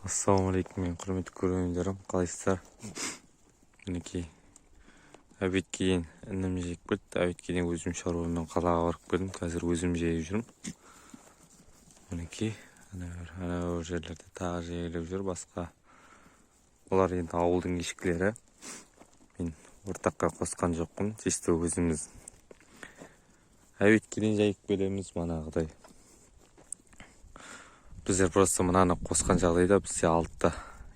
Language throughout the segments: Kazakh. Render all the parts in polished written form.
Ассалаумағалейкум, мен құрметті көрермендерім, қалайсыздар? Мінекей әбет кейін інім жеп кетті. Әбет кейін өзім шаруамен қалаға барып келдім. Қазір өзім жайып жүрмін. Мінекей анау жерлерде тағы жайылып жүр. Басқа олар енді ауылдың ешкілері. Мен ортаққа қосқан жоқпын. Чисто өзіміз әбет кейін жайып келеміз. Манағыдай біздер просто мынаны қосқан жағдайда бізде алтыда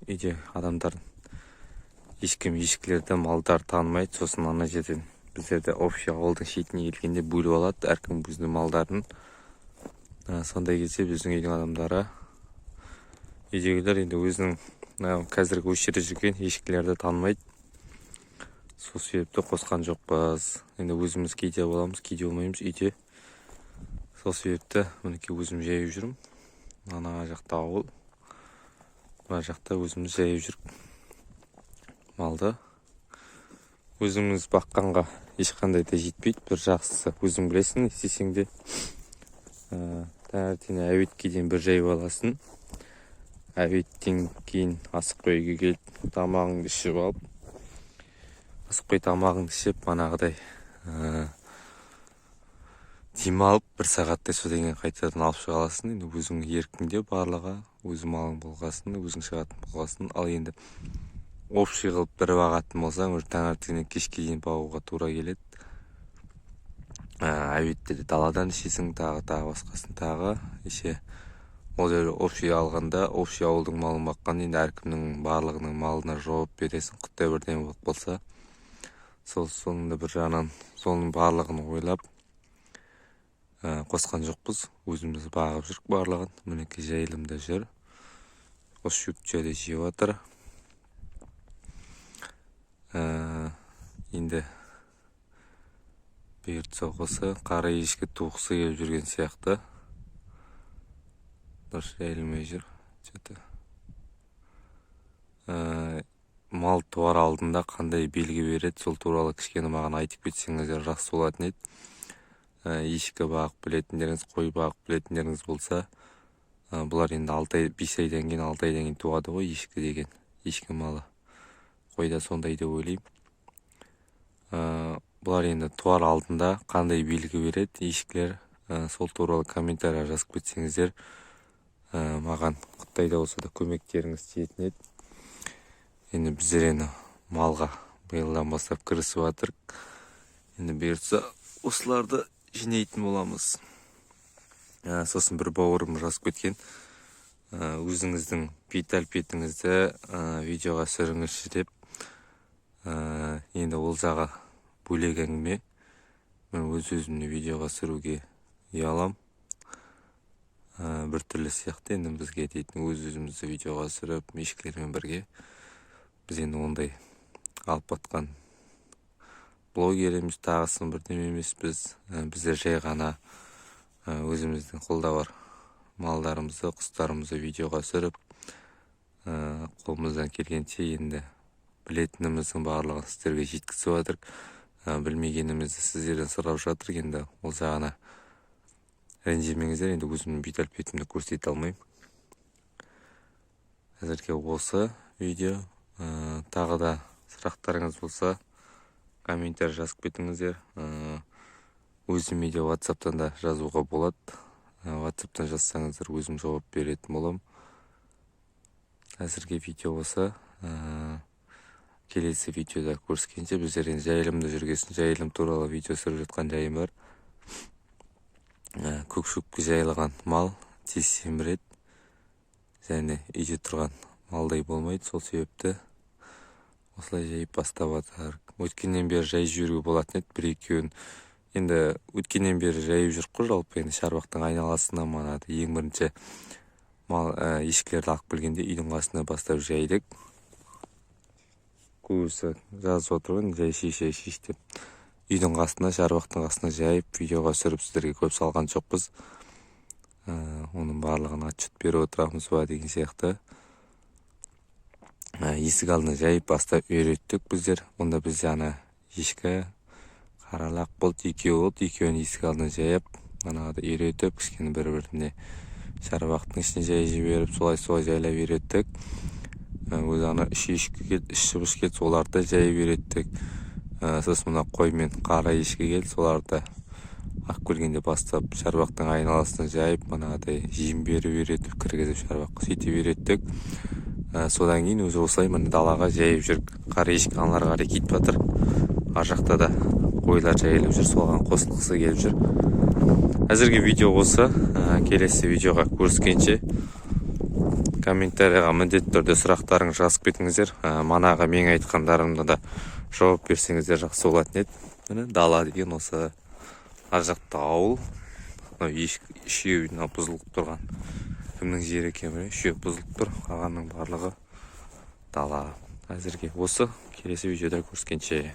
үйде адамдардың ешкім ешкілерді малдар танымайды. Сосын ана жерден біздерде общий ауылдың шетіне келгенде бөліп алады әркім өзінің малдарын. Сондай кезде біздің үйдің адамдары үйдегілер енді өзінің қазіргі осы жерде жүрген ешкілерді танымайды. Сол себепті қосқан жоқпыз. Енді өзіміз кейде боламыз, кейде болмаймыз үйде. Сол себепті мінекей өзім жайып жүрмін. Ана жақта ауыл, мына жақта өзіміз жайып жүріп малды. Өзіміз баққанға ешқандай да жетпейді. Bir жақсысы өзің білесің, істесең де таңертең әбетке дейін бір жайып аласың. Әбеттен кейін асықпай үйге келіп тамағыңды ішіп алып, асықпай тамағыңды ішіп, манағыдай демалып бір сағаттай содан кейін қайтадан алып шыға аласың. Енді өзің еркіңде барлығы, өзің малың болғасын, өзің шығатын болғасын. Ал енді общий қылып бір бағатын болсаң, уже таңертеңнен кешке дейін бағуға тура келеді. Әбетте де даладан ішесің, тағы басқасын тағы еше. Ол жерде общий алғанда, общий ауылдың малын баққан, енді әркімнің барлығының малына жауап бересің. Құттай бірден болып болса, сол соңында бір жағынан соның барлығын ойлап қосқан жоқпыз. Өзіміз бағып жүрік барлығын. Мінекей жайылымда жүр. Осы шөптерді жеп жатыр. Енді бұйыртса қосы қара ешкі туғысы келіп жүрген сияқты. Дұрыс жайылмай жүр. Мал туар алдында қандай белгі береді, сол туралы кішкене маған айтып кетсеңіздер жақсы болатын еді. Ешкі бағып білетіндеріңіз, қой бағып білетіндеріңіз болса, бұлар енді 5 айдан кейін, 6 айдан кейін туады ғой, ешкі деген. Ешкі малы. Қойда сондай деп ойлаймын. Бұлар енді туар алдында қандай белгі береді, ешкілер, сол туралы комментария жазып кетсеңіздер, маған құттайда болса да көмектеріңіз тиетін еді. Енді біздер енді малға биылдан бастап кірісіп жатырық. Енді бұйыртса осыларды жинайтын боламыз. Сосын бір бауырым жазып кеткен, өзіңіздің бет-әлпетіңізді видеоға түсіріңізші деп. Енді ол жағы бөлек әңгіме. Мен өз-өзімді видеоға түсіруге ұялам. Бір түрлі сияқты енді бізге дейтін өз-өзімізді видеоға түсіріп, ешкілермен бірге. Біз енді ондай алып батқан блогер емес, тағысын бірдеме емес. Біздер жай ғана өзіміздің қолда бар малдарымызды, құстарымызды видеоға түсіріп, қолымыздан келгенше енді білетініміздің барлығын сіздерге жеткізіп жатырық. Білмегенімізді сіздерден сұрап жатыр. Енді ол жағына ренжімеңіздер, енді өзімнің бет-әлпетімді көрсете алмаймын. Әзірге осы видео. Тағы да сұрақтарыңыз болса, комментарий жазып кетіңіздер. Өзіме де WhatsApp-тан да жазуға болады. WhatsApp-тан жазсаңыздар өзім жауап беретін болам. Әзірге видео болса, келесі видеода көріскенше, біздер енді жайылымда жүргесін, жайылым туралы видео түсіріп жатқан жайым бар. Көк шөпке жайылған мал тез семіреді. Және үйде тұрған малдай болмайды. Сол себепті осылай жайып бастап жатыр. Өткеннен бері жайып жүруге болатын еді, бір-екеуін. Енді өткеннен бері жайып жүріп қой, жалпы енді шаруақтың айналасына манады. Ең бірінші мал ешкілерді алып келгенде үйдің қасына бастап жайдық. Көбісі жазып отырған, жай шеш деп. Үйдің қасына, шаруақтың қасына жайып, видеоға түсіріп сіздерге көп салған жоқпыз. Оның барлығын отчет беріп отырамыз ба деген сияқты. Есік алдына жайып бастап үйреттік біздер. Онда бізде ана ешкі, қаралақ болды, екеуі болды. Екеуін есік алдына жайып, манағыда үйретіп, кішкене бір-біріне шарбақтың ішіне жай жіберіп солай жайлап үйреттік. Өзі ана іші шығыш келді, соларды жай үйреттік. Сосын мына қой мен қара ешкі келді, соларды ақ келгенде бастап шарбақтың айналасына жайып, манағыдай жем беріп үйретіп, кіргізіп шарбаққа сөйтіп үйреттік. Содан кейін өзі осылай міне далаға жайып жүріп, қара ешкі аналарға қарай кетіп жатыр. Ар жақта да қойлар жайылып жүр, соған қосылғысы келіп жүр. Әзірге видео осы. Келесі видеоға көріскенше комментарияға міндетті түрде сұрақтарың жазып кетіңіздер. Манағы мен айтқандарымды да жауап берсеңіздер жақсы болатын еді. Міне дала деген осы ар жақта ауыл. Үшеуі бұзылып тұрған. Кімнің жері екені үшеуі бұзылып тұр. Қалғанның барлығы дала. Әзірге осы. Келесі видеода көріскенше.